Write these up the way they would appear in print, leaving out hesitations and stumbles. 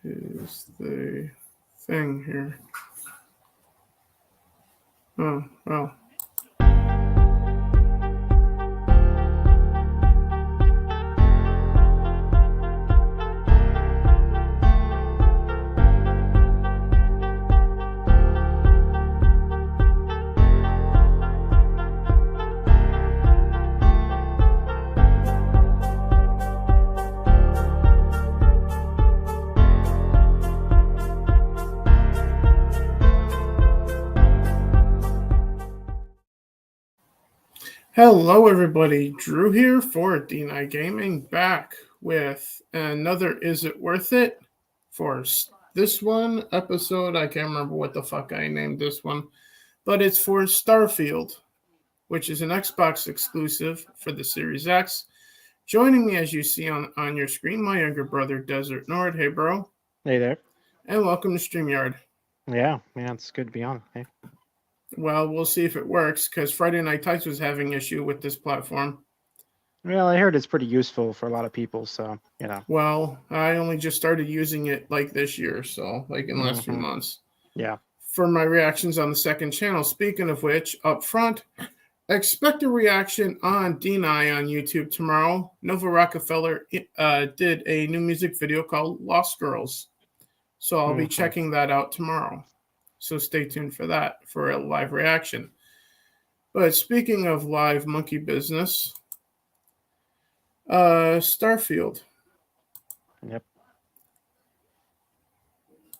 is the thing here? Oh, well. Hello, everybody. Drew here for D9 Gaming, back with another Is It Worth It? For this one episode, I can't remember what the fuck I named this one, but it's for Starfield, which is an Xbox exclusive for the Series X. Joining me, as you see on your screen, my younger brother, Desert Nord. Hey, bro. Hey there. And welcome to StreamYard. Yeah, man, it's good to be on. Hey. Well, we'll see if it works, because Friday Night Tights was having issue with this platform. Well, I heard it's pretty useful for a lot of people, so, Well, I only just started using it like this year, so like in the last few months. Yeah. For my reactions on the second channel, speaking of which, up front, expect a reaction on D9 on YouTube tomorrow. Nova Rockefeller did a new music video called Lost Girls. So I'll be checking that out tomorrow. So stay tuned for that, for a live reaction. But speaking of live monkey business, Starfield. Yep.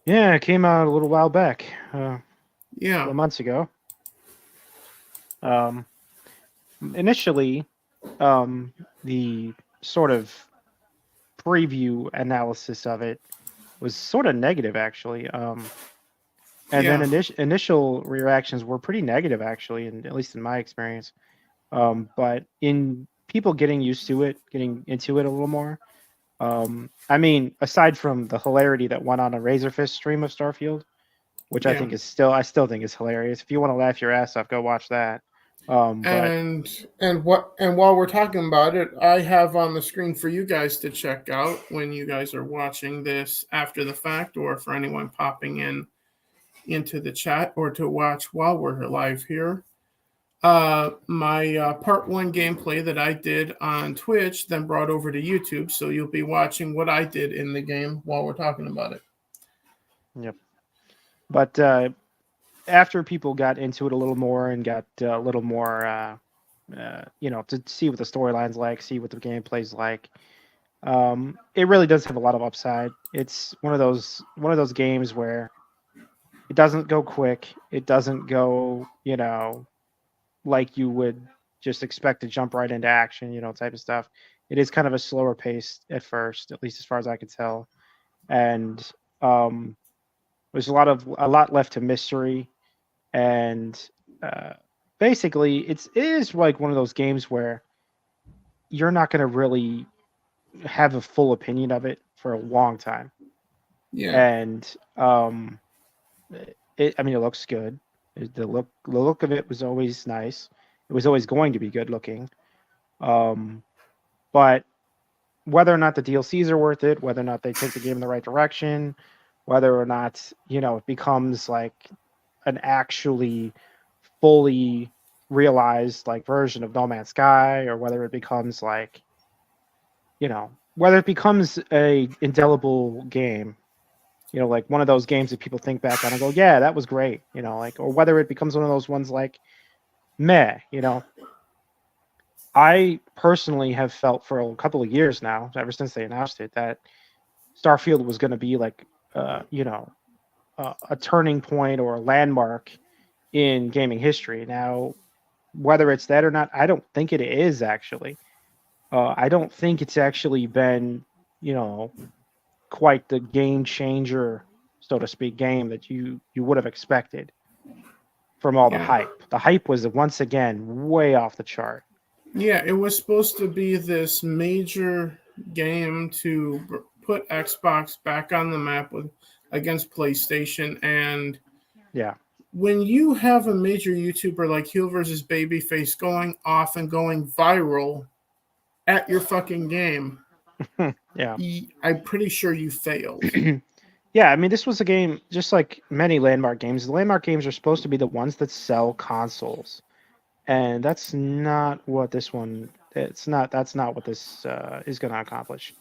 Yeah, it came out a little while back. Yeah. A couple months ago. Initially, the sort of preview analysis of it was sort of negative, actually. Then initial reactions were pretty negative, actually, and at least in my experience. But in people getting used to it, getting into it a little more, I mean, aside from the hilarity that went on a Razorfist stream of Starfield, which I think I still think is hilarious. If you want to laugh your ass off, go watch that. And while we're talking about it, I have on the screen for you guys to check out when you guys are watching this after the fact, or for anyone popping into the chat or to watch while we're live here. My part 1 gameplay that I did on Twitch, then brought over to YouTube, so you'll be watching what I did in the game while we're talking about it. Yep. But after people got into it a little more and got a little more, to see what the storyline's like, see what the gameplay's like, it really does have a lot of upside. It's one of those games where it doesn't go quick. It doesn't go, like you would just expect to jump right into action, type of stuff. It is kind of a slower pace at first, at least as far as I could tell. And there's a lot left to mystery. And basically, it is like one of those games where you're not going to really have a full opinion of it for a long time. Yeah. And it looks good. The look of it was always nice. It was always going to be good looking. But whether or not the DLCs are worth it, whether or not they take the game in the right direction, whether or not, it becomes like an actually fully realized like version of No Man's Sky, or whether it becomes like, whether it becomes a indelible game, like one of those games that people think back on and go, yeah, that was great, or whether it becomes one of those ones like meh, I personally have felt for a couple of years now, ever since they announced it, that Starfield was going to be like, a turning point or a landmark in gaming history. Now, whether it's that or not, I don't think it is actually. I don't think it's actually been, quite the game changer, so to speak, game that you would have expected from all the hype. The hype was once again way off the chart. Yeah, it was supposed to be this major game to put Xbox back on the map against PlayStation. And when you have a major YouTuber like Heel vs. Babyface going off and going viral at your fucking game, I'm pretty sure you failed. Yeah, I mean, this was a game just like many landmark games. The landmark games are supposed to be the ones that sell consoles, and that's not what this one. It's not. That's not what this is going to accomplish.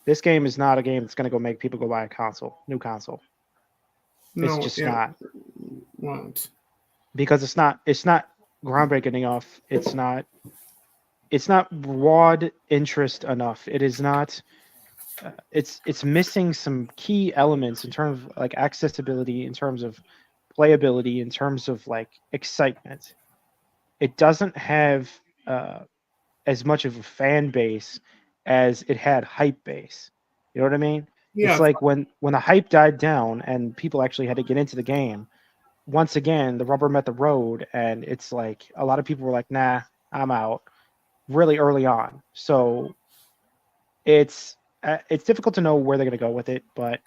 This game is not a game that's going to go make people go buy a console, new console. It's No, just it not, won't. because it's not. It's not groundbreaking enough. It's not. It's not broad interest enough. It is not. It's missing some key elements in terms of like accessibility, in terms of playability, in terms of like excitement. It doesn't have uh, as much of a fan base as it had hype base. You know what I mean? It's Yeah, like when the hype died down and people actually had to get into the game. Once again, the rubber met the road, and it's like a lot of people were like, "Nah, I'm out." Really early on, so it's difficult to know where they're going to go with it. But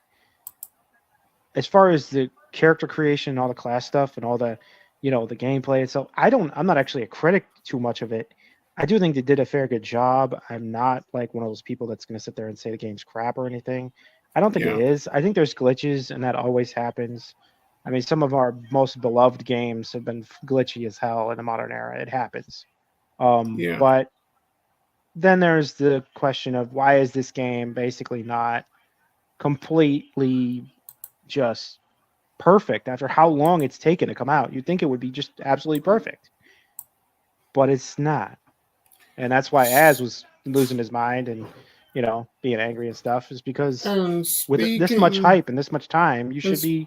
as far as the character creation and all the class stuff and all the, the gameplay itself, I'm not actually a critic too much of it. I do think they did a fair good job. I'm not like one of those people that's going to sit there and say the game's crap or anything. I don't think it yeah, is. I think there's glitches, and that always happens. I mean, some of our most beloved games have been glitchy as hell in the modern era. It happens. yeah. But then there's the question of, why is this game basically not completely just perfect after how long it's taken to come out? You'd think it would be just absolutely perfect, but it's not. And that's why Az was losing his mind and, being angry and stuff, is because And with this much speaking, hype and this much time, you and, should be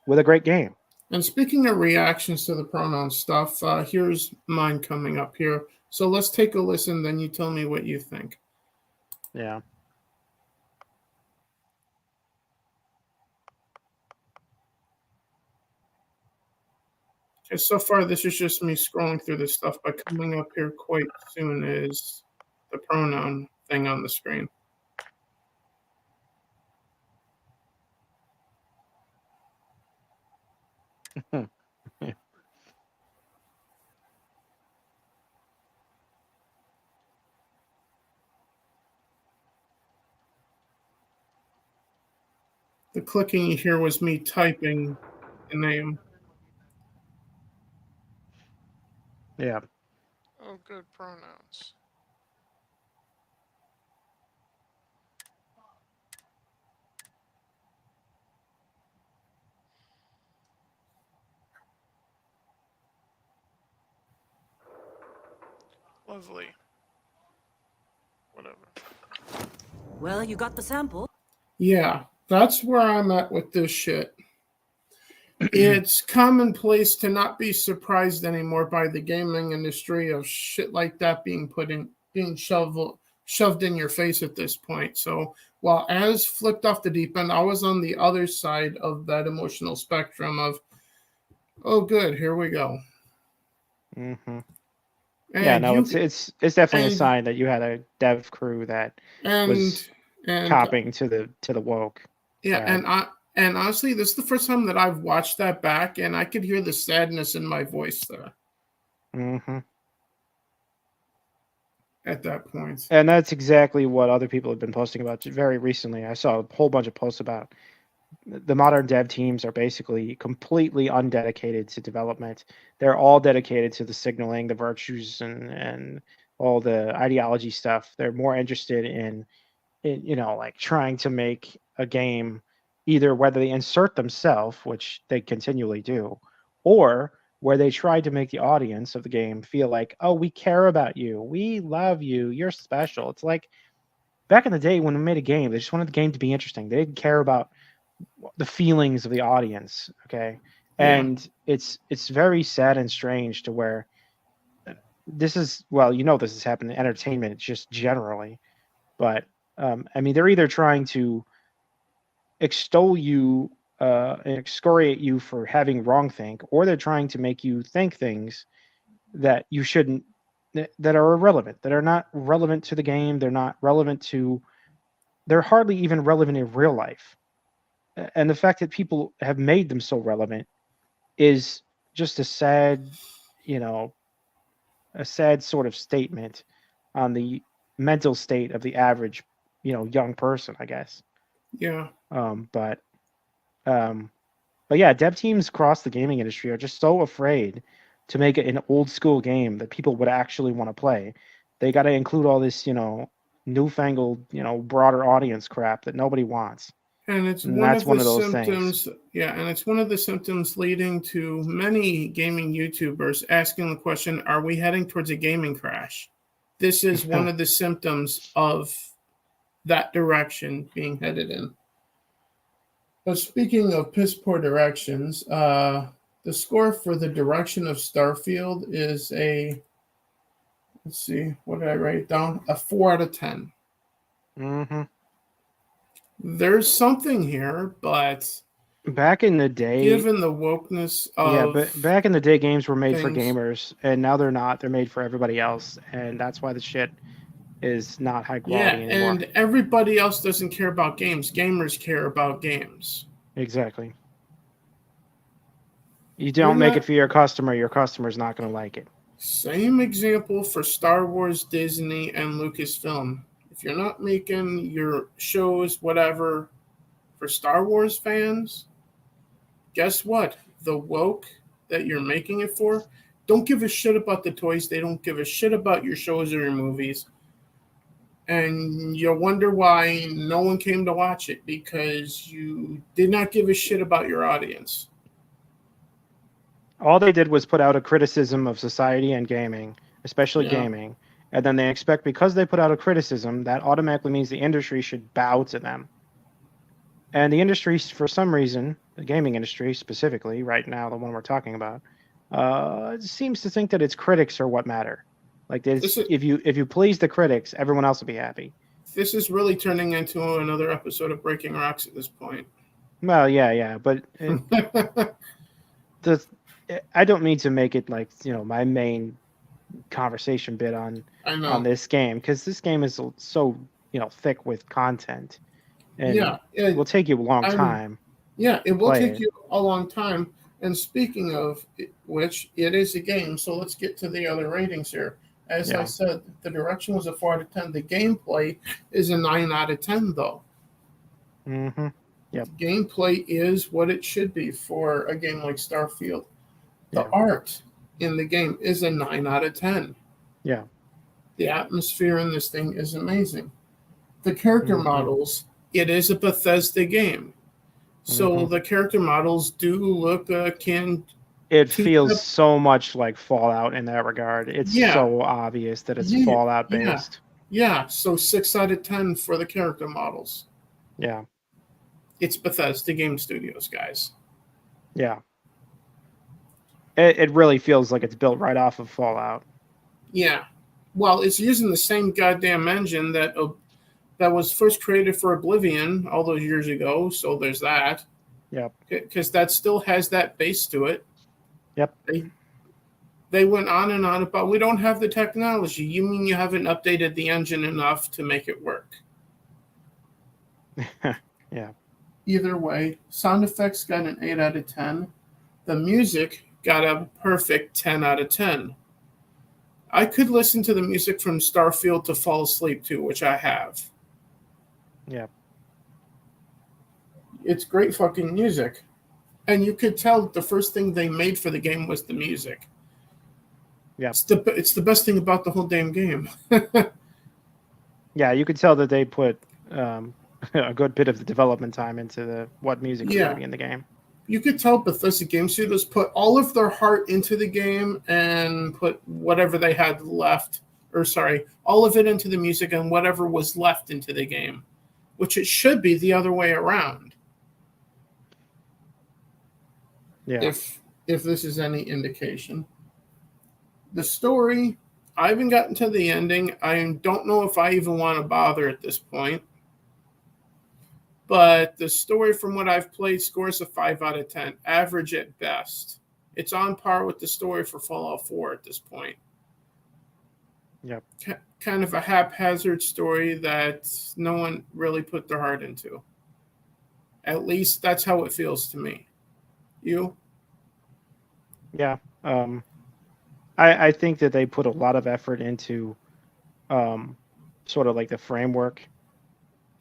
with a great game. and speaking of reactions to the pronoun stuff, here's mine coming up here. So let's take a listen. Then you tell me what you think. Yeah. Okay, so far, this is just me scrolling through this stuff, but coming up here quite soon is the pronoun thing on the screen. The clicking you hear was me typing the name. Yeah. Oh, good pronouns. Lovely. Whatever. Well, you got the sample. Yeah, that's where I'm at with this shit. It's commonplace to not be surprised anymore by the gaming industry of shit like that being shoved in your face at this point. So while as flipped off the deep end, I was on the other side of that emotional spectrum of, oh good, here we go. hmm Yeah, And no, you it's definitely a and sign that you had a dev crew that and was and copping to the woke yeah, crowd. and honestly, this is the first time that I've watched that back, and I could hear the sadness in my voice there hmm at that point. And that's exactly what other people have been posting about very recently. I saw a whole bunch of posts about the modern dev teams are basically completely undedicated to development. They're all dedicated to the signaling, the virtues, and all the ideology stuff. They're more interested in like trying to make a game, either whether they insert themselves, which they continually do, or where they try to make the audience of the game feel like, oh, we care about you, we love you, you're special. It's like back in the day when we made a game, they just wanted the game to be interesting. They didn't care about the feelings of the audience. Okay. Yeah, And it's very sad and strange to where this is, well, this has happened in entertainment just generally, but I mean, they're either trying to extol you and excoriate you for having wrong think, or they're trying to make you think things that you shouldn't, that are irrelevant, that are not relevant to the game. They're not relevant to, they're hardly even relevant in real life. And the fact that people have made them so relevant is just a sad, you know, a sad sort of statement on the mental state of the average, young person, I guess. yeah. But But yeah, dev teams across the gaming industry are just so afraid to make it an old school game that people would actually want to play. They got to include all this, newfangled, broader audience crap that nobody wants. And it's And one that's of the one of those things. symptoms, yeah, and it's one of the symptoms leading to many gaming YouTubers asking the question, are we heading towards a gaming crash? This is one of the symptoms of that direction being headed in. But speaking of piss poor directions, the score for the direction of Starfield is let's see, what did I write down? A 4 out of 10. Mm-hmm. There's something here, but Back in the day, given the wokeness of but back in the day, games were made for things, gamers, and now they're not. They're made for everybody else, and that's why the shit is not high quality anymore. and everybody else doesn't care about games. Gamers care about games. Exactly. You You're don't make not- it for your customer's not going to like it. Same example for Star Wars, Disney, and Lucasfilm. If you're not making your shows, whatever, for Star Wars fans, guess what? The woke that you're making it for don't give a shit about the toys. They don't give a shit about your shows or your movies. And you'll wonder why no one came to watch it, because you did not give a shit about your audience. All they did was put out a criticism of society and gaming, especially Yeah. gaming, and then they expect, because they put out a criticism, that automatically means the industry should bow to them. And the industry, for some reason, the gaming industry specifically, right now, the one we're talking about, seems to think that its critics are what matter. Like this, if you please the critics, everyone else will be happy. This is really turning into another episode of Breaking Rocks at this point. Well, yeah, but I don't mean to make it like my main conversation bit on this game, because this game is so thick with content, and it will take you a long time. Yeah, it will take you a long time. And speaking of which, it is a game, so let's get to the other ratings here. As I said, the direction was a 4 out of 10. The gameplay is a 9 out of 10, though. Mm-hmm. Yep. The gameplay is what it should be for a game like Starfield. The art in the game is a 9 out of 10. Yeah. The atmosphere in this thing is amazing. The character models, it is a Bethesda game. So the character models do look akin. It feels so much like Fallout in that regard. It's so obvious that it's Fallout based. Yeah, so 6 out of 10 for the character models. Yeah. It's Bethesda Game Studios, guys. Yeah. It really feels like it's built right off of Fallout. Yeah. Well, it's using the same goddamn engine that was first created for Oblivion all those years ago, so there's that. Yep. Because that still has that base to it. Yep. They went on and on about, we don't have the technology. You mean you haven't updated the engine enough to make it work? Yeah. Either way, sound effects got an 8 out of 10. The music got a perfect 10 out of 10. I could listen to the music from Starfield to fall asleep to, which I have. Yeah. It's great fucking music. And you could tell the first thing they made for the game was the music. Yeah. It's the best thing about the whole damn game. Yeah, you could tell that they put a good bit of the development time into what music was going to be in the game. You could tell Bethesda Game Studios put all of their heart into the game and put whatever they had left, all of it into the music and whatever was left into the game, which it should be the other way around. Yeah. If this is any indication. The story, I haven't gotten to the ending. I don't know if I even want to bother at this point. But the story, from what I've played, scores a 5 out of 10, average at best. It's on par with the story for Fallout 4 at this point. Yep. Kind of a haphazard story that no one really put their heart into. At least that's how it feels to me. You? Yeah. I think that they put a lot of effort into sort of like the framework.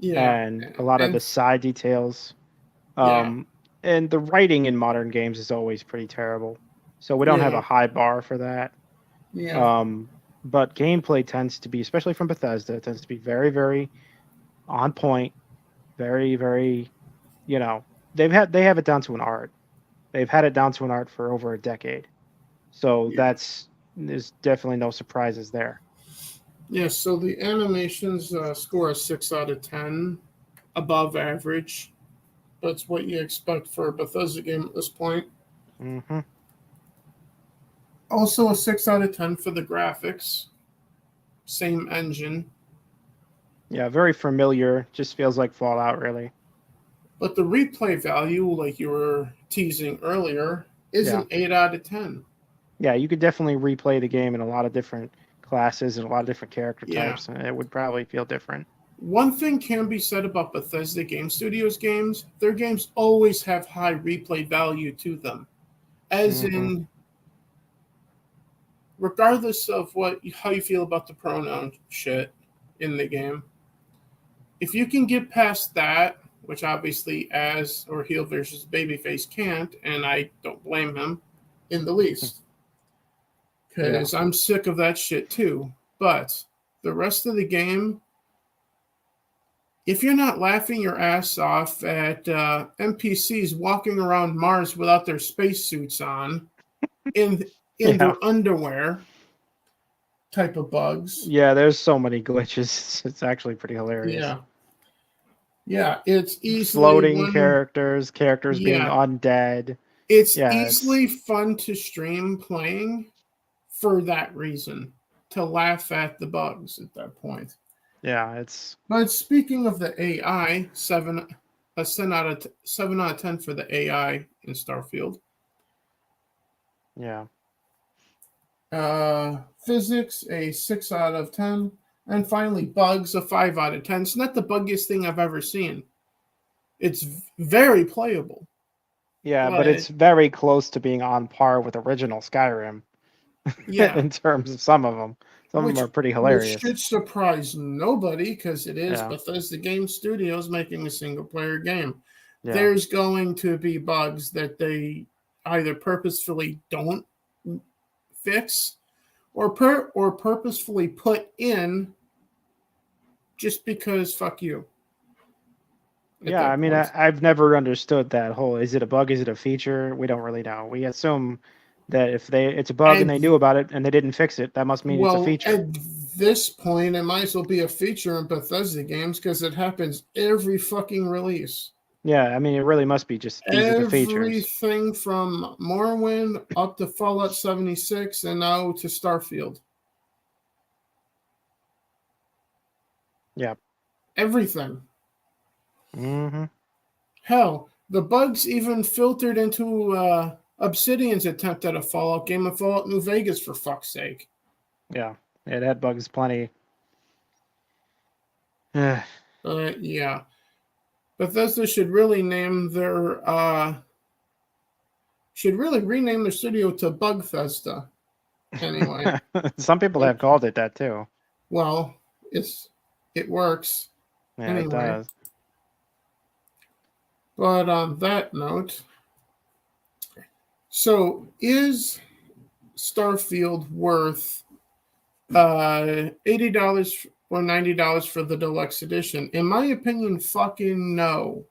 Yeah. And a lot of the side details. And the writing in modern games is always pretty terrible. So we don't have Yeah. a high bar for that. Yeah. But gameplay tends to be, especially from Bethesda, tends to be very, very on point, very, very, they have it down to an art. They've had it down to an art for over a decade. So Yeah. there's definitely no surprises there. Yeah, so the animations score a 6 out of 10, above average. That's what you expect for a Bethesda game at this point. Hmm. Also, a 6 out of 10 for the graphics. Same engine. Yeah, very familiar. Just feels like Fallout, really. But the replay value, like you were teasing earlier, is Yeah. an 8 out of 10. Yeah, you could definitely replay the game in a lot of different classes and a lot of different character Yeah. types, and it would probably feel different. One thing can be said about Bethesda Game Studios games, their games always have high replay value to them. As Hmm. in, regardless of how you feel about the pronoun shit in the game, if you can get past that, which obviously as or heel versus babyface can't, and I don't blame him in the least, Yeah. because I'm sick of that shit too. But the rest of the game, if you're not laughing your ass off at NPCs walking around Mars without their spacesuits on, in Yeah. their underwear, type of bugs. Yeah, there's so many glitches. It's actually pretty hilarious. Yeah. Yeah, it's easily Floating one. characters being Yeah, undead. it's Yeah, easily fun to stream playing for that reason, to laugh at the bugs at that point. it's But speaking of the AI, 7 out of 10 for the AI in Starfield. yeah. Physics, a 6 out of 10. And finally, bugs, a 5 out of 10. It's not the buggiest thing I've ever seen. It's very playable. Yeah, but But it's very close to being on par with original Skyrim yeah, in terms of some of them. Some of them are pretty which hilarious. should surprise nobody because it is Yeah, Bethesda Game Studios making a single player game. yeah, There's going to be bugs that they either purposefully don't fix or purposefully put in just because fuck you. At yeah. I that mean, point. I've never understood that whole. Is it a bug? Is it a feature? We don't really know. We assume that if it's a bug and At, they knew about it and they didn't fix it, that must mean it's a well, feature. at this point, it might as well be a feature in Bethesda games because it happens every fucking release. Yeah, I mean, it really must be just these are the features. Everything from Morrowind up to Fallout 76 and now to Starfield. Yeah. Everything. Hmm. Hell, the bugs even filtered into Obsidian's attempt at a Fallout game of Fallout New Vegas, for fuck's sake. Yeah. It had bugs plenty. Yeah. Bethesda should really name their rename their studio to Bugfesta. Anyway. Some people have called it that too. Well, it works. Yeah, Anyway. it does. But on that note, so is Starfield worth $80 or $90 for the deluxe edition? In my opinion, fucking no.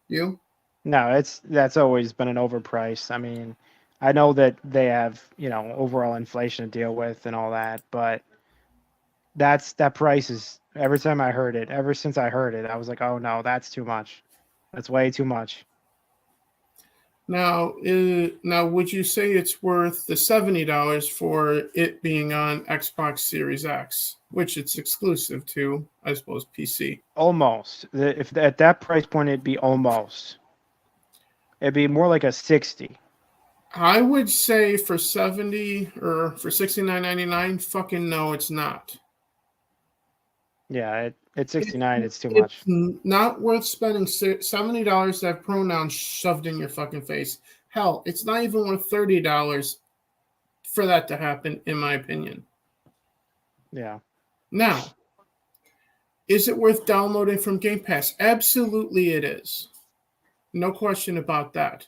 You? No, that's always been an overprice. I mean, I know that they have, overall inflation to deal with and all that, but that price is every time I heard it, ever since I heard it, I was like, oh no, that's too much. That's way too much. Now, would you say it's worth the $70 for it being on Xbox Series X, which it's exclusive to, I suppose, PC? Almost. If at that price point, it'd be almost. It'd be more like a 60. I would say for 70 or for $69.99, fucking no, it's not. Yeah, at 69, it's too much. It's not worth spending $70 to have pronouns shoved in your fucking face. Hell, it's not even worth $30 for that to happen, in my opinion. Yeah. Now, is it worth downloading from Game Pass? Absolutely, it is. No question about that.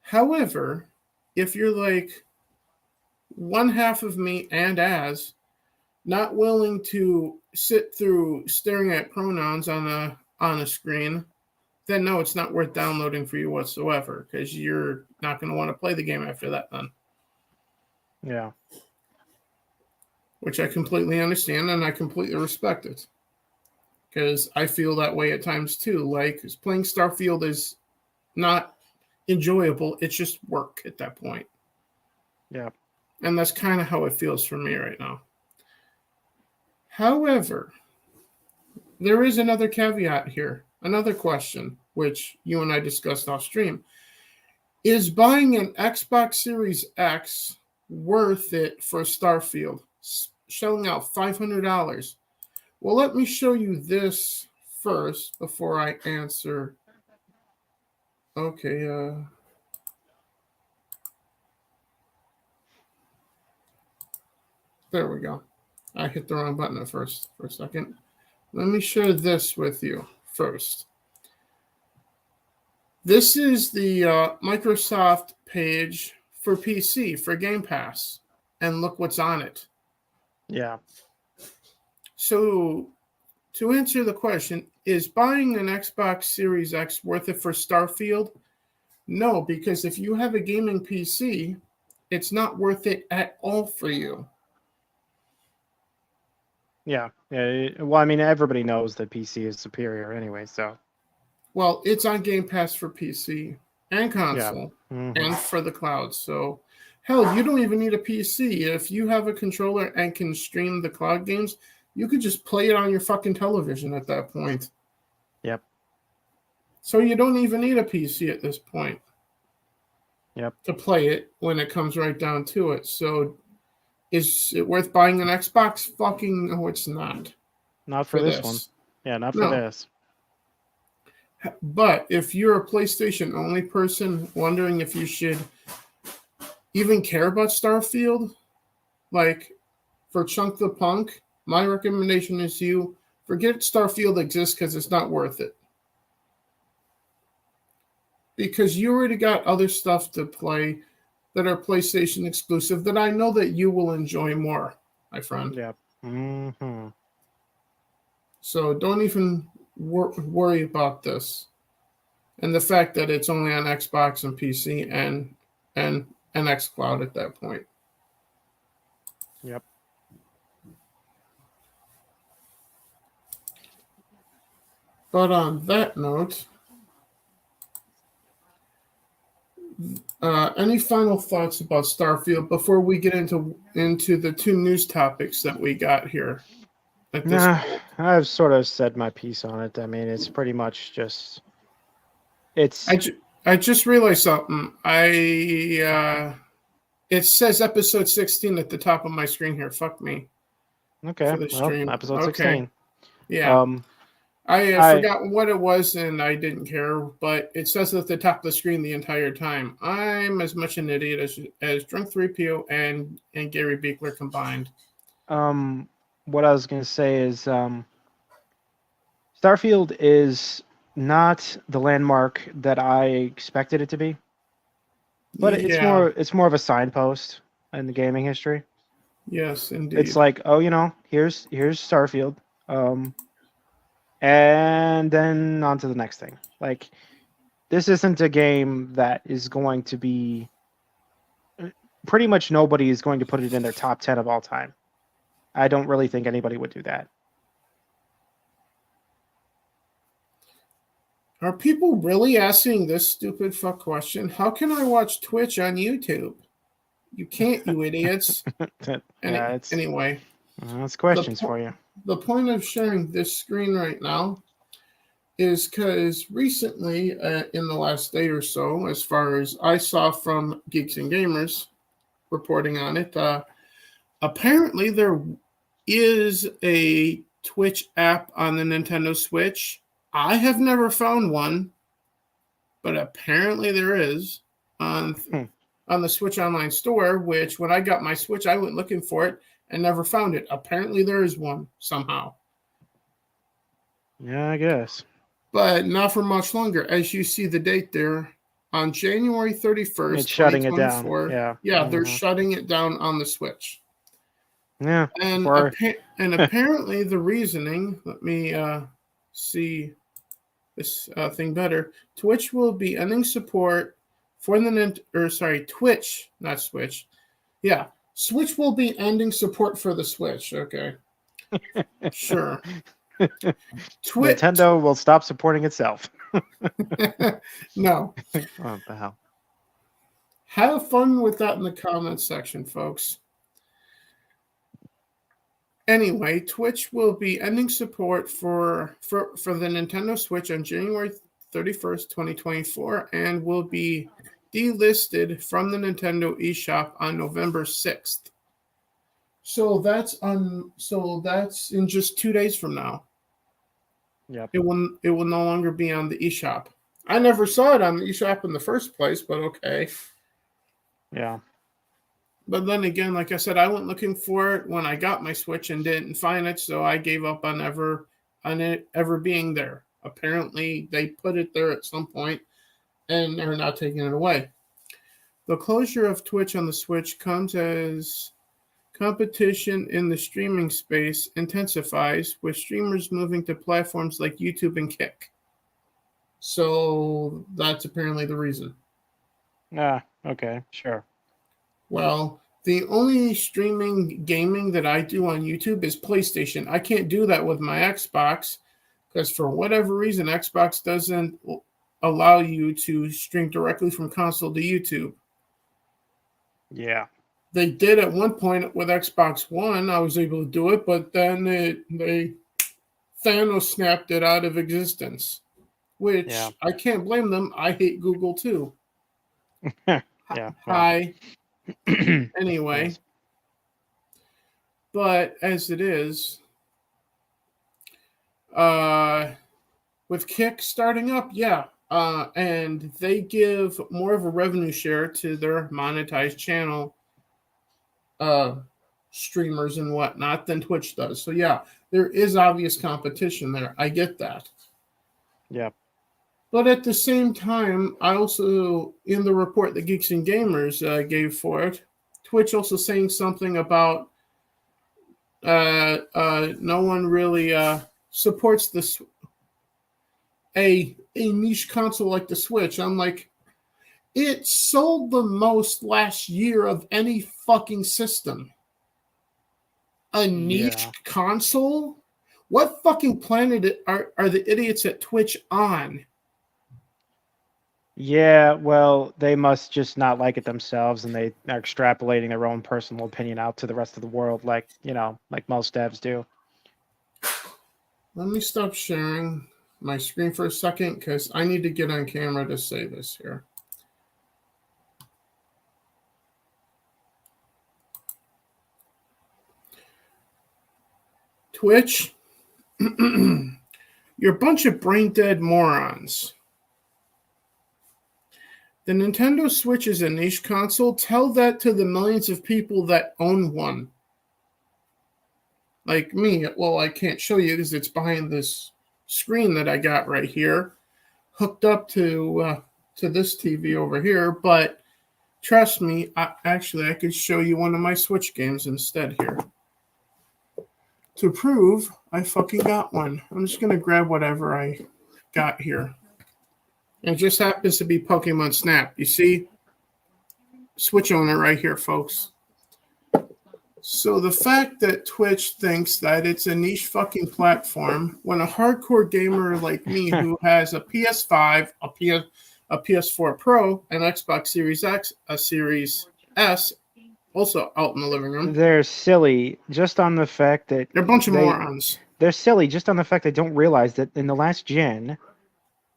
However, if you're like one half of me and as not willing to sit through staring at pronouns on a screen, then no, it's not worth downloading for you whatsoever, because you're not going to want to play the game after that then. Yeah. Which I completely understand and I completely respect it. Because I feel that way at times too. Like, playing Starfield is not enjoyable. It's just work at that point. Yeah. And that's kind of how it feels for me right now. However, there is another caveat here. Another question, which you and I discussed off stream. Is buying an Xbox Series X worth it for Starfield? Shelling out $500. Well, let me show you this first before I answer. Okay, there we go. I hit the wrong button at first for a second. Let me share this with you first. This is the Microsoft page for PC for Game Pass, and look what's on it. Yeah. So, to answer the question, is buying an Xbox Series X worth it for Starfield? No, because if you have a gaming PC, it's not worth it at all for you. Yeah. Well, I mean, everybody knows that PC is superior anyway, so. Well, it's on Game Pass for PC and console and for the cloud. So, hell, you don't even need a PC. If you have a controller and can stream the cloud games, you could just play it on your fucking television at that point. Yep. So you don't even need a PC at this point. Yep. To play it when it comes right down to it. So is it worth buying an Xbox? Fucking no, it's not. Not for this one. Yeah, not for this. But if you're a PlayStation only person wondering if you should even care about Starfield, like for Chunk the Punk, my recommendation is you forget Starfield exists because it's not worth it. Because you already got other stuff to play that are PlayStation exclusive that I know that you will enjoy more, my friend. Yeah. Mm-hmm. So don't even worry about this. And the fact that it's only on Xbox and PC and xCloud at that point. Yep. But on that note, any final thoughts about Starfield before we get into the two news topics that we got here? At this point? I've sort of said my piece on it. I mean, it's pretty much just. It's. I just realized something. It says episode 16 at the top of my screen here. Fuck me. Okay. For the stream. Episode 16. Yeah. I forgot what it was and I didn't care, but it says at the top of the screen the entire time. I'm as much an idiot as Drunk 3PO and Gary Beekler combined. What I was going to say is Starfield is not the landmark that I expected it to be. But it's more of a signpost in the gaming history. Yes, indeed. It's like, oh, here's Starfield. And then on to the next thing. Like, this isn't a game that is going to be... Pretty much nobody is going to put it in their top 10 of all time. I don't really think anybody would do that. Are people really asking this stupid fuck question? How can I watch Twitch on YouTube? You can't, you idiots. Anyway. That's questions for you. The point of sharing this screen right now is because recently, in the last day or so, as far as I saw from Geeks and Gamers reporting on it, apparently there is a Twitch app on the Nintendo Switch. I have never found one, but apparently there is on the Switch Online store, which when I got my Switch, I went looking for it and never found it. Apparently there is one somehow. Yeah, I guess. but not for much longer. As you see the date there, on January 31st, It's shutting it down. 2024. Yeah. They're shutting it down on the Switch. Yeah. And apparently the reasoning, let me see this thing better. Twitch will be ending support for Twitch, not Switch. Yeah, Switch will be ending support for the Switch. Okay, sure. Nintendo will stop supporting itself. No. What the hell? Have fun with that in the comments section, folks. Anyway, Twitch will be ending support for the Nintendo Switch on January 31st, 2024, and will be delisted from the Nintendo eShop on November 6th. So that's in just 2 days from now. Yep. It will no longer be on the eShop. I never saw it on the eShop in the first place, but okay. Yeah. But then again, like I said, I went looking for it when I got my Switch and didn't find it, so I gave up on it ever being there. Apparently, they put it there at some point, and they're not taking it away. The closure of Twitch on the Switch comes as competition in the streaming space intensifies, with streamers moving to platforms like YouTube and Kick. So that's apparently the reason. Okay, sure. Well, the only streaming gaming that I do on YouTube is PlayStation. I can't do that with my Xbox because for whatever reason, Xbox doesn't allow you to stream directly from console to YouTube. Yeah. They did at one point with Xbox One. I was able to do it, but then they Thanos snapped it out of existence, which I can't blame them. I hate Google too. Yeah. Hi. Anyway, yes. But as it is, with Kick starting up, and they give more of a revenue share to their monetized channel streamers and whatnot than Twitch does. So there is obvious competition there. I get that. Yeah. But at the same time, I also, in the report that Geeks and Gamers gave for it, Twitch also saying something about no one really supports this a niche console like the Switch. I'm like, it sold the most last year of any fucking system. A niche console? What fucking planet are the idiots at Twitch on? Yeah, well, they must just not like it themselves, and they are extrapolating their own personal opinion out to the rest of the world, like most devs do. Let me stop sharing my screen for a second, because I need to get on camera to say this here. Twitch, you're a bunch of brain-dead morons. The Nintendo Switch is a niche console. Tell that to the millions of people that own one. Like me. Well, I can't show you because it's behind this screen that I got right here, hooked up to this TV over here. But trust me, I could show you one of my Switch games instead here. To prove I fucking got one. I'm just going to grab whatever I got here. It just happens to be Pokemon Snap. You see? Switch owner right here, folks. So the fact that Twitch thinks that it's a niche fucking platform, when a hardcore gamer like me who has a PS5, a PS4 Pro, an Xbox Series X, a Series S, also out in the living room. They're silly just on the fact that... They're a bunch of morons. They're silly just on the fact they don't realize that in the last gen...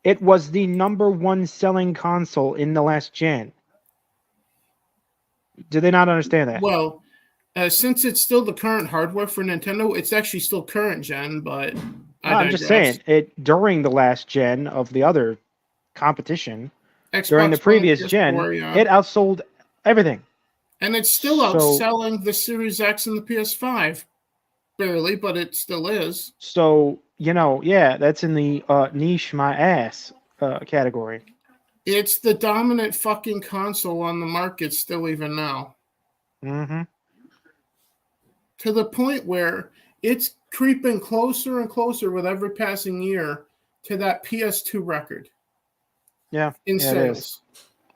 It was the #1 selling console in the last gen. Do they not understand that? Well, since it's still the current hardware for Nintendo, it's actually still current gen, but I'm just saying, it during the last gen of the other competition, Xbox during the previous gen, it outsold everything. And it's still outselling the Series X and the PS5. Barely, but it still is. So that's in the niche my ass category. It's the dominant fucking console on the market still even now. Mm-hmm. To the point where it's creeping closer and closer with every passing year to that PS2 record Yeah, in it sales. is.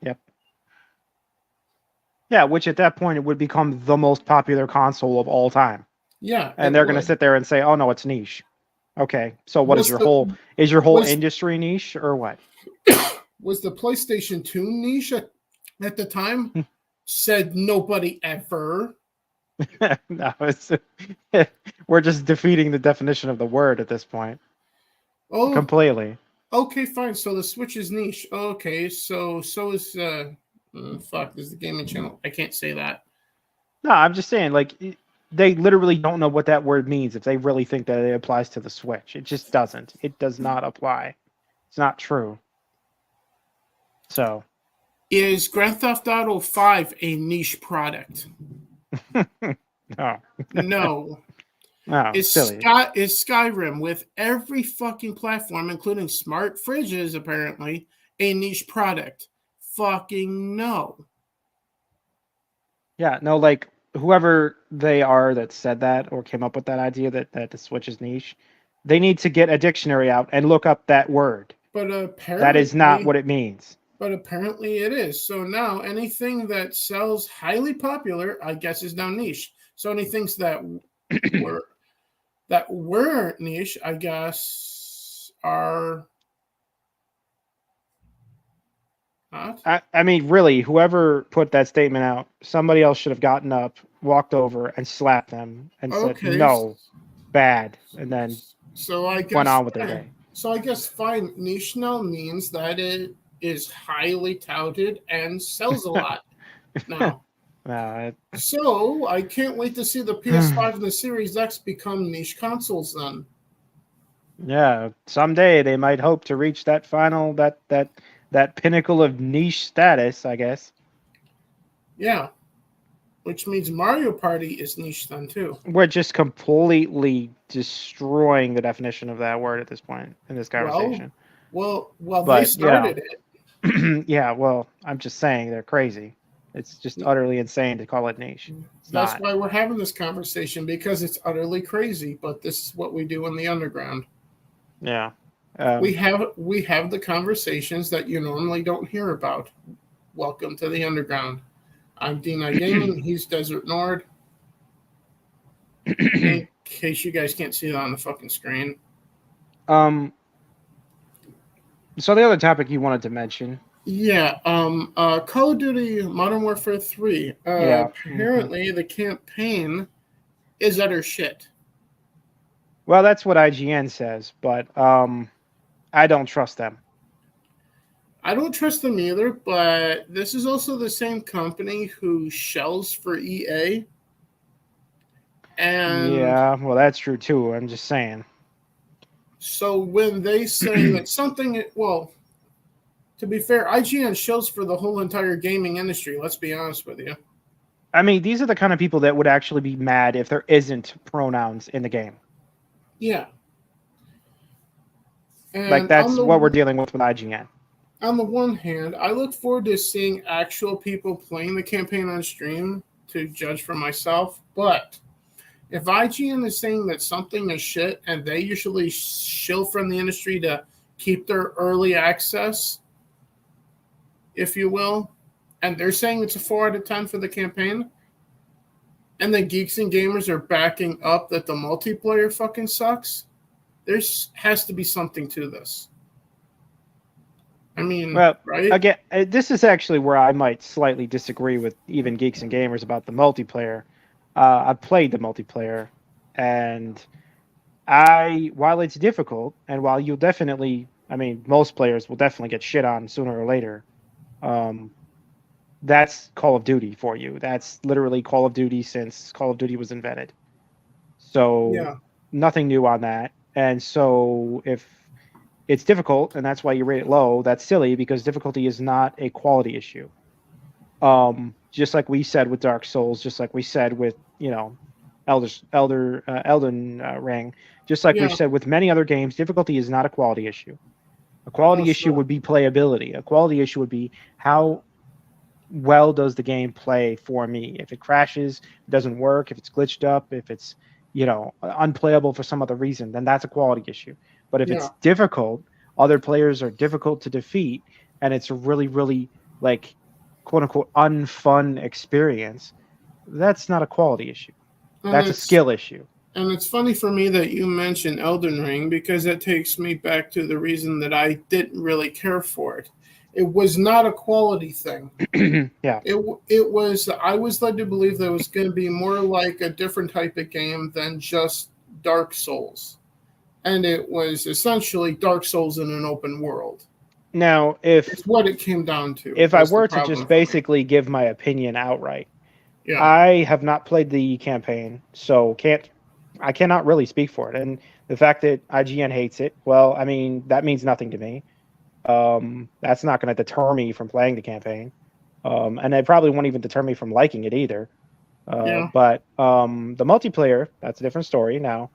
Yep. Yeah, which at that point it would become the most popular console of all time. Yeah, And they're going to sit there and say, "Oh no, it's niche." Okay, so what is your whole was- industry niche or what? Was the PlayStation 2 niche at the time? Said nobody ever. No, we're just defeating the definition of the word at this point Oh, completely. okay, fine. So the Switch is niche. Okay, so is fuck. This is the gaming channel. I can't say that. No, I'm just saying, like, they literally don't know what that word means if they really think that it applies to the Switch. It just doesn't. It does not apply. It's not true. So, Is Grand Theft Auto 5 a niche product? no, No. no, Is silly. Skyrim with every fucking platform, including smart fridges, apparently, a niche product? Fucking no. Yeah, no, like whoever they are that said that or came up with that idea that the Switch is niche, they need to get a dictionary out and look up that word. But apparently That is not what it means. But apparently it is. So now anything that sells highly popular, I guess, is now niche. So any things that weren't niche, I guess, are not. I mean, really, whoever put that statement out, somebody else should have gotten up, walked over, and slapped them and said, Okay. "No, bad," and then So I guess went on with their day. So I guess fine. Niche now means that it is highly touted and sells a lot now. So I can't wait to see the PS5 and the Series X become niche consoles then. Yeah, someday they might hope to reach that final that pinnacle of niche status, I guess. Yeah. Which means Mario Party is niche then too. We're just completely destroying the definition of that word at this point in this conversation. Well, But, they started it. Yeah, well, I'm just saying they're crazy. It's just utterly insane to call it niche. That's why we're having this conversation, because it's utterly crazy, but this is what we do in the underground. Yeah. We have the conversations that you normally don't hear about. Welcome to the underground. I'm Deny Gaming. He's Desert Nord. In case you guys can't see it on the fucking screen. So the other topic you wanted to mention. Yeah, Call of Duty Modern Warfare 3. Apparently the campaign is utter shit. Well, that's what IGN says, but I don't trust them. I don't trust them either, but this is also the same company who shells for EA. And yeah, well, that's true too. I'm just saying. So when they say that something, well, to be fair, IGN shells for the whole entire gaming industry. Let's be honest with you. I mean, these are the kind of people that would actually be mad if there isn't pronouns in the game. Yeah. And like, that's what we're dealing with IGN. On the one hand, I look forward to seeing actual people playing the campaign on stream to judge for myself. But if IGN is saying that something is shit, and they usually shill from the industry to keep their early access, if you will, and they're saying it's a 4 out of 10 for the campaign, and the geeks and gamers are backing up that the multiplayer fucking sucks, there has to be something to this. I mean, well, right? Again, this is actually where I might slightly disagree with even geeks and gamers about the multiplayer. I've played the multiplayer, and while it's difficult, and while you'll definitely, I mean, most players will definitely get shit on sooner or later. That's Call of Duty for you. That's literally Call of Duty since Call of Duty was invented. So nothing new on that. And so if it's difficult, and that's why you rate it low, that's silly, because difficulty is not a quality issue. Just like we said with Dark Souls, just like we said with, Elden Ring. Just like we've Yeah, said with many other games, difficulty is not a quality issue. A quality that's issue right. would be playability. A quality issue would be how well does the game play for me. If it crashes, it doesn't work, if it's glitched up, if it's unplayable for some other reason, then that's a quality issue. But if Yeah, it's difficult, other players are difficult to defeat, and it's a really, really like quote unquote unfun experience, that's not a quality issue. and That's a it's skill issue. and it's funny for me that you mentioned Elden Ring because it takes me back to the reason that I didn't really care for it. It was not a quality thing. Yeah. It was I was led to believe that it was going to be more like a different type of game than just Dark Souls, and it was essentially Dark Souls in an open world. Now, if It's what it came down to. if I Was the were to just problem for me? basically give my opinion outright, Yeah, I have not played the campaign, so I cannot really speak for it. And the fact that IGN hates it, well, I mean, that means nothing to me. That's not going to deter me from playing the campaign, and it probably won't even deter me from liking it either. yeah, But the multiplayer, that's a different story. Now,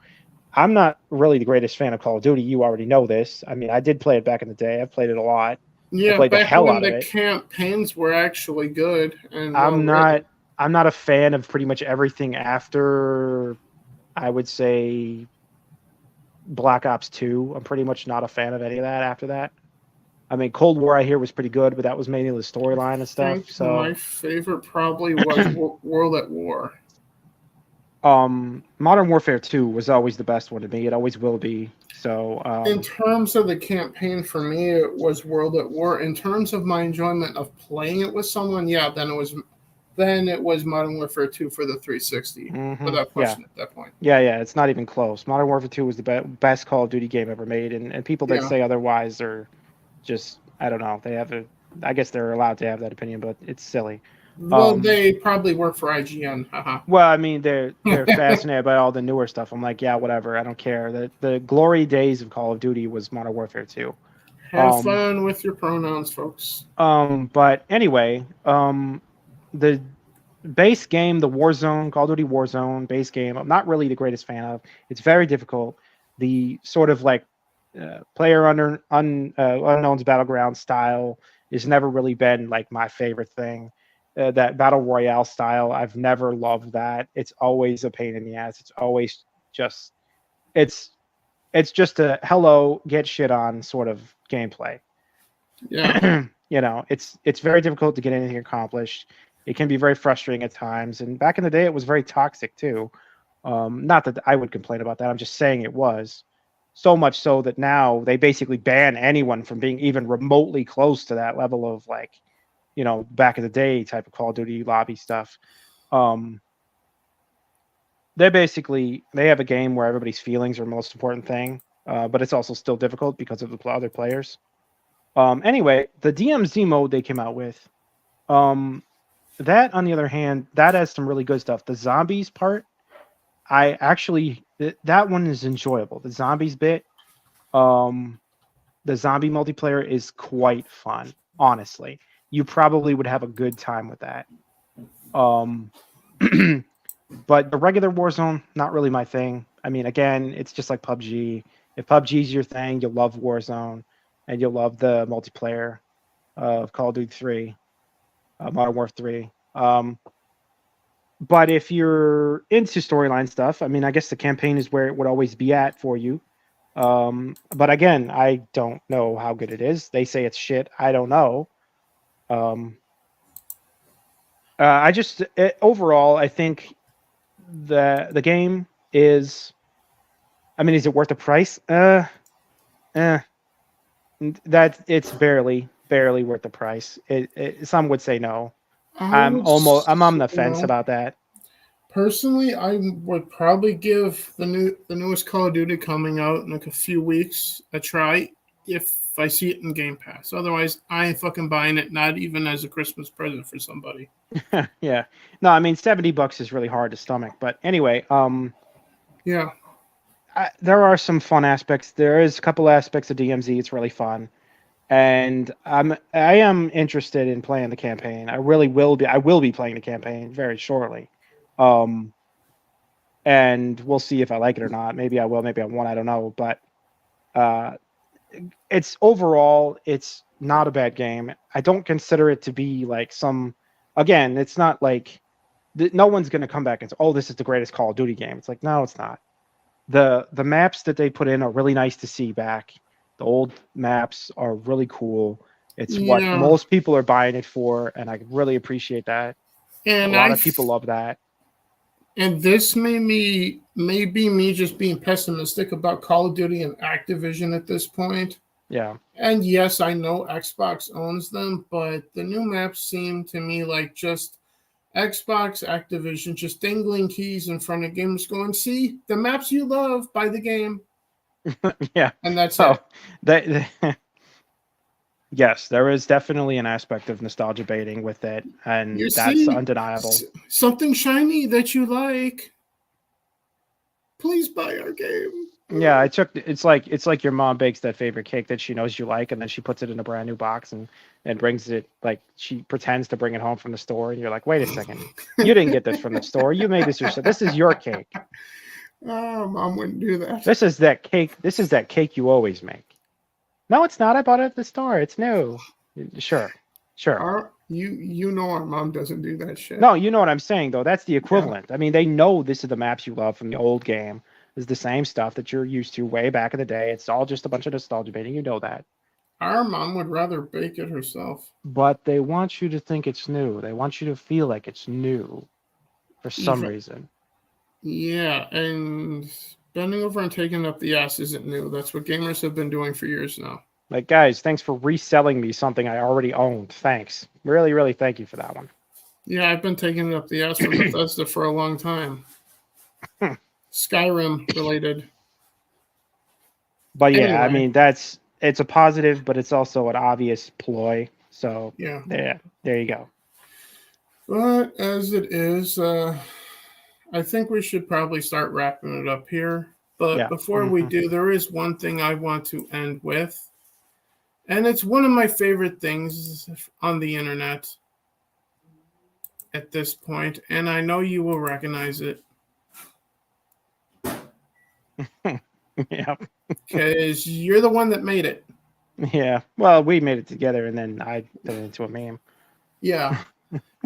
I'm not really the greatest fan of Call of Duty. You already know this. I mean, I did play it back in the day. I've played it a lot. I yeah. played the Back hell when out of the it. campaigns were actually good and well I'm not written. I'm not a fan of pretty much everything after, I would say, Black Ops 2. I'm pretty much not a fan of any of that after that. I mean, Cold War I hear was pretty good, but that was mainly the storyline and I stuff. think my So, favorite probably was World at War. Modern Warfare 2 was always the best one to me. It always will be. So, In terms of the campaign, for me, it was World at War. In terms of my enjoyment of playing it with someone, yeah, then it was Modern Warfare 2 for the 360, without yeah. question at that point. Yeah, it's not even close. Modern Warfare 2 was the best Call of Duty game ever made, and people that Yeah. say otherwise are just, I don't know. I guess they're allowed to have that opinion, but it's silly. Well, they probably work for IGN. Haha. Well, I mean, they're fascinated by all the newer stuff. I'm like, yeah, whatever. I don't care. The glory days of Call of Duty was Modern Warfare 2. Have fun with your pronouns, folks. But anyway, the base game, the Warzone, Call of Duty Warzone base game, I'm not really the greatest fan of. It's very difficult. The sort of like player unknown's battleground style has never really been like my favorite thing. That battle royale style, I've never loved that. It's always a pain in the ass. It's always just it's it's just a hello, get shit on sort of gameplay. Yeah. It's very difficult to get anything accomplished. It can be very frustrating at times. And back in the day, it was very toxic too. Not that I would complain about that. I'm just saying it was so much so that now they basically ban anyone from being even remotely close to that level of like, back in the day type of Call of Duty lobby stuff. They have a game where everybody's feelings are the most important thing, but it's also still difficult because of the other players. Anyway, the DMZ mode they came out with, that on the other hand, that has some really good stuff. The zombies part, that one is enjoyable. The zombies bit, the zombie multiplayer is quite fun. Honestly, you probably would have a good time with that. But the regular Warzone, not really my thing. I mean, again, it's just like PUBG. If PUBG is your thing, you'll love Warzone, and you'll love the multiplayer of Call of Duty 3, Modern Warfare 3. But if you're into storyline stuff, I mean, I guess the campaign is where it would always be at for you. But again, I don't know how good it is. They say it's shit. I don't know. Overall, I think the game is. I mean, is it worth the price? That it's barely worth the price. Some would say no. I'm on the fence about that. Personally, I would probably give the newest Call of Duty coming out in like a few weeks a try if I see it in Game Pass. Otherwise, I ain't fucking buying it, not even as a Christmas present for somebody. Yeah. No, I mean $70 is really hard to stomach. But anyway, yeah. There are some fun aspects. There is a couple aspects of DMZ. It's really fun. And I am interested in playing the campaign. I really will be. I will be playing the campaign very shortly. and we'll see if I like it or not. Maybe I will, maybe I won't. I don't know. But it's overall, it's not a bad game. I don't consider it to be like some. Again, it's not like no one's going to come back and say, "Oh, this is the greatest Call of Duty game." It's like, no, it's not. The maps that they put in are really nice to see back. The old maps are really cool. It's what Yeah. most people are buying it for, and I really appreciate that. And A lot of people love that. And this may be me just being pessimistic about Call of Duty and Activision at this point. Yeah. And yes, I know Xbox owns them, but the new maps seem to me like just Xbox, Activision, just dangling keys in front of gamers going, see, the maps you love, buy the game. Yeah. And that's So it. that yes, there is definitely an aspect of nostalgia baiting with it, and You that's see, undeniable. something shiny that you like. Please buy our game. Yeah, it's like your mom bakes that favorite cake that she knows you like, and then she puts it in a brand new box and brings it, like she pretends to bring it home from the store, and you're like, wait a second, you didn't get this from the store, you made this yourself. This is your cake. Oh, Mom wouldn't do that. This is that cake you always make. No, it's not. I bought it at the store. It's new. Sure. You know our mom doesn't do that shit. No, you know what I'm saying though. That's the equivalent. I mean, they know this is the maps you love from the old game. It's the same stuff that you're used to way back in the day. It's all just a bunch of nostalgia baiting. You know that. Our mom would rather bake it herself. But they want you to think it's new. They want you to feel like it's new for some Even- reason. Yeah, and bending over and taking up the ass isn't new. That's what gamers have been doing for years now. Like, guys, thanks for reselling me something I already owned. Thanks. Really, really thank you for that one. Yeah, I've been taking up the ass from Bethesda for a long time. Skyrim related. But yeah, I Anyway. mean, it's a positive, but it's also an obvious ploy. So Yeah. there you go. But as it is, I think we should probably start wrapping it up here. But Yeah. before we do, there is one thing I want to end with. And it's one of my favorite things on the internet at this point. And I know you will recognize it. Yeah. Because you're the one that made it. Yeah. Well, we made it together, and then I turned it into a meme. Yeah.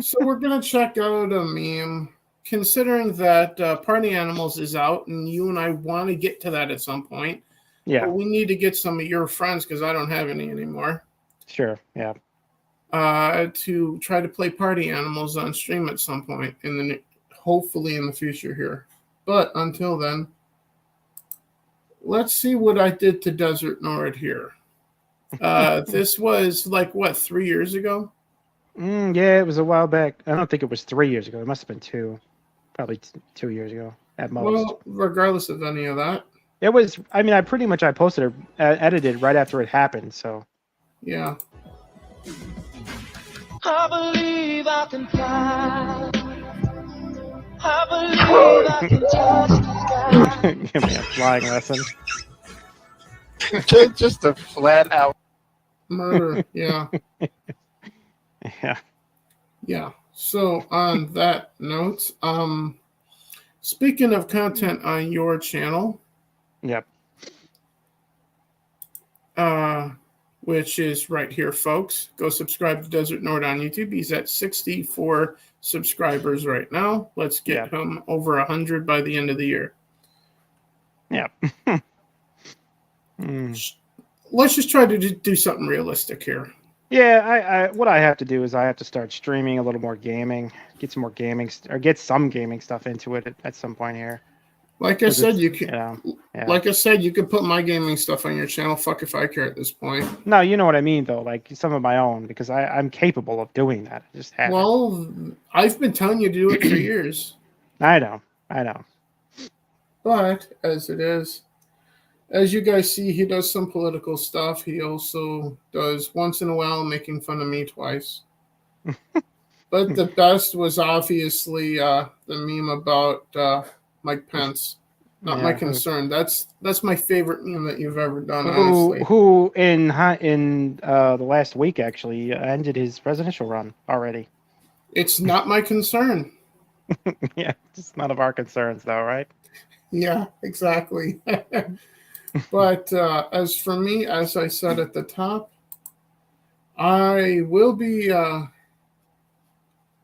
So we're going to check out a meme. Considering that Party Animals is out, and you and I want to get to that at some point. Yeah. But we need to get some of your friends, because I don't have any anymore. Sure. Yeah. To try to play Party Animals on stream at some point hopefully in the future here. But until then, let's see what I did to Desert Nord here. This was like, what, 3 years ago? Yeah, it was a while back. I don't think it was 3 years ago. It must have been two. Probably 2 years ago at most. Well, regardless of any of that. It was, I mean, I posted it, edited right after it happened. So, Yeah. I believe I can fly. I believe I can touch the sky. give me a flying lesson. Just a flat out. Murder. Yeah. Yeah. Yeah. So on that note, speaking of content on your channel, Yep. which is right here, folks, go subscribe to Desert Nord on YouTube. He's at 64 subscribers right now. Let's get him over 100 by the end of the year. Yep. Let's just try to do something realistic here. Yeah, I what I have to do is I have to start streaming a little more gaming, get some more gaming, or get some gaming stuff into it at some point here. Like I said, you can. Yeah. Like I said, you can put my gaming stuff on your channel. Fuck if I care at this point. No, you know what I mean though, like some of my own, because I'm capable of doing that. I just haven't. Well, I've been telling you to do it for years. I know. But as it is, as you guys see, he does some political stuff. He also does once in a while making fun of me twice. But the best was obviously the meme about Mike Pence. Not my concern. That's my favorite meme that you've ever done, honestly. Who in the last week actually ended his presidential run already. It's not my concern. Yeah, just none of our concerns, though, right? Yeah, exactly. But as for me, as I said at the top, I will be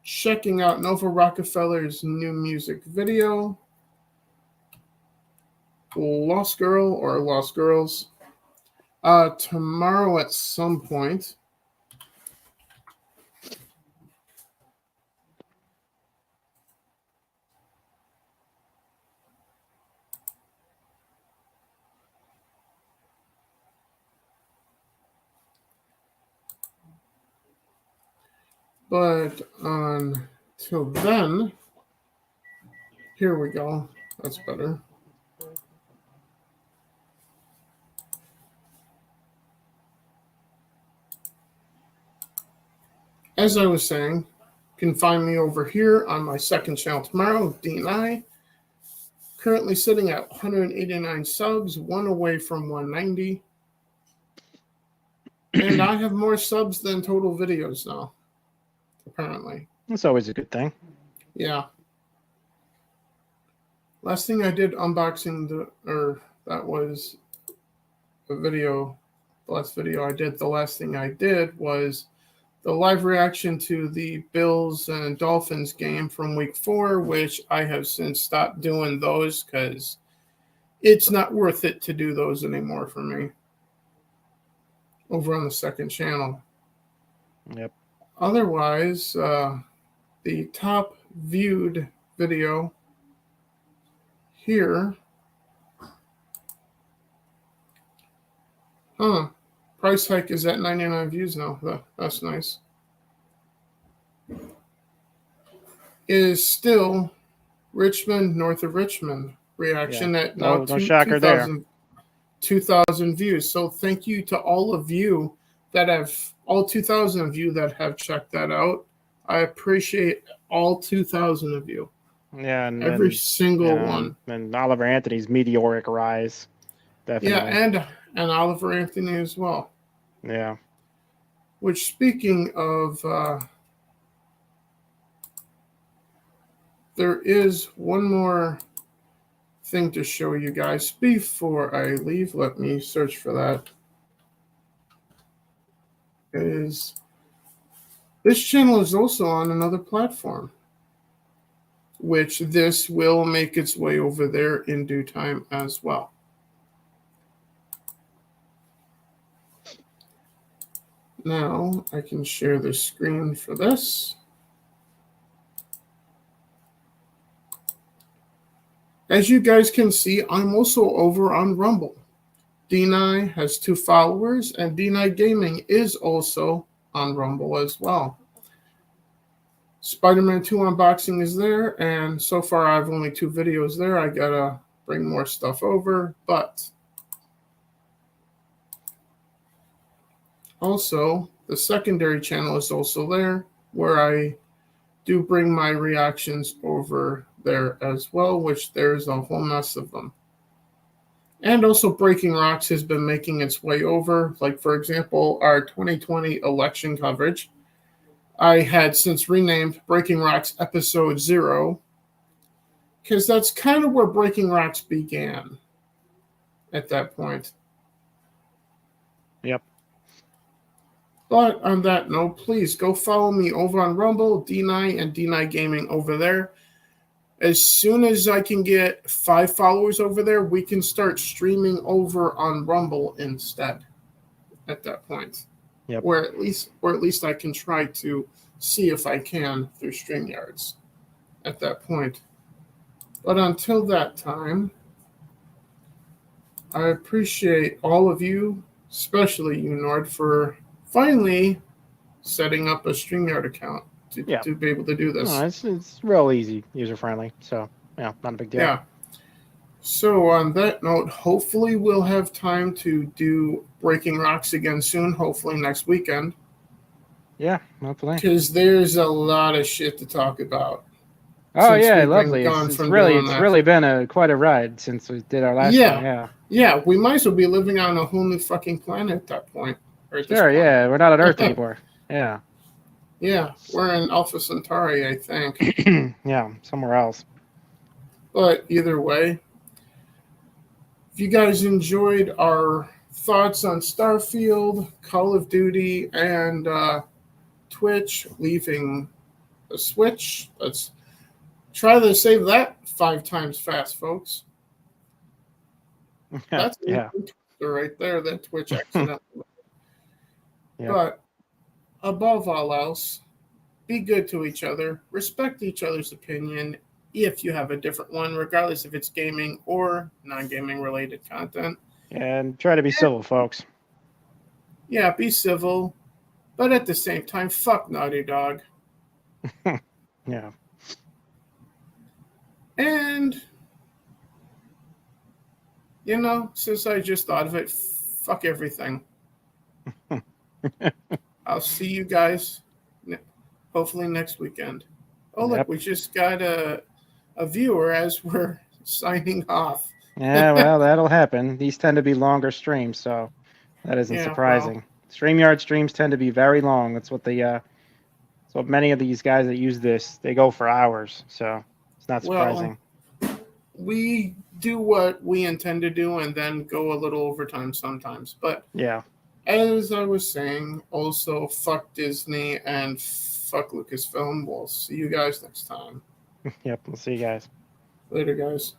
checking out Nova Rockefeller's new music video, Lost Girl or Lost Girls, tomorrow at some point. But until then, here we go. That's better. As I was saying, you can find me over here on my second channel tomorrow, D9. Currently sitting at 189 subs, one away from 190. And I have more subs than total videos now, apparently. That's always a good thing. Yeah. Last thing I did unboxing that was a video. The last video I did, the last thing I did was the live reaction to the Bills and Dolphins game from week 4, which I have since stopped doing those because it's not worth it to do those anymore for me over on the second channel. Yep. Otherwise, the top viewed video here. Price hike is at 99 views now. That's nice. Is still Richmond, north of Richmond reaction at now no shocker there. 2,000 views. So thank you to all of you that have, all 2,000 of you that have checked that out. I appreciate all 2,000 of you. Yeah, and every single one. And Oliver Anthony's meteoric rise. Definitely. Yeah, and Oliver Anthony as well. Yeah. Which, speaking of, there is one more thing to show you guys before I leave. Let me search for that. This channel is also on another platform, which this will make its way over there in due time as well. Now I can share the screen for this. As you guys can see, I'm also over on Rumble. D9 has 2 followers, and D9 Gaming is also on Rumble as well. Spider-Man 2 unboxing is there, and so far I have only 2 videos there. I gotta bring more stuff over, but also the secondary channel is also there, where I do bring my reactions over there as well, which there's a whole mess of them. And also Breaking Rocks has been making its way over. Like, for example, our 2020 election coverage, I had since renamed Breaking Rocks Episode 0, because that's kind of where Breaking Rocks began at that point. Yep. But on that note, please go follow me over on Rumble, D9 and D9 Gaming over there. As soon as I can get 5 followers over there, we can start streaming over on Rumble instead at that point. Yep. Or at least I can try to see if I can through StreamYards at that point. But until that time, I appreciate all of you, especially you, Nord, for finally setting up a StreamYard account to be able to do this. No, it's real easy, user-friendly. So, yeah, not a big deal. Yeah. So on that note, hopefully we'll have time to do Breaking Rocks again soon, hopefully next weekend. Yeah, hopefully. Because there's a lot of shit to talk about. Oh, yeah, lovely. It's really been quite a ride since we did our last one. Yeah. Yeah, we might as well be living on a whole new fucking planet at that point. Sure, yeah, we're not on Earth anymore. Yeah. Yeah, we're in Alpha Centauri, I think. Yeah, somewhere else. But either way, if you guys enjoyed our thoughts on Starfield, Call of Duty, and Twitch leaving the Switch, let's try to save that 5 times fast, folks. That's Yeah. right there, that Twitch accident. Yep. But above all else, be good to each other, respect each other's opinion if you have a different one, regardless if it's gaming or non-gaming related content. And try to be civil, folks. Yeah, be civil, but at the same time, fuck Naughty Dog. Yeah. And, since I just thought of it, fuck everything. I'll see you guys hopefully next weekend. Oh, look, Yep. we just got a viewer as we're signing off. Yeah, well, that'll happen. These tend to be longer streams, so that isn't Yeah, surprising. StreamYard streams tend to be very long. That's what so many of these guys that use this, they go for hours. So it's not surprising. We do what we intend to do and then go a little overtime sometimes. But Yeah. as I was saying, also fuck Disney and fuck Lucasfilm. We'll see you guys next time. Yep. We'll see you guys. Later, guys.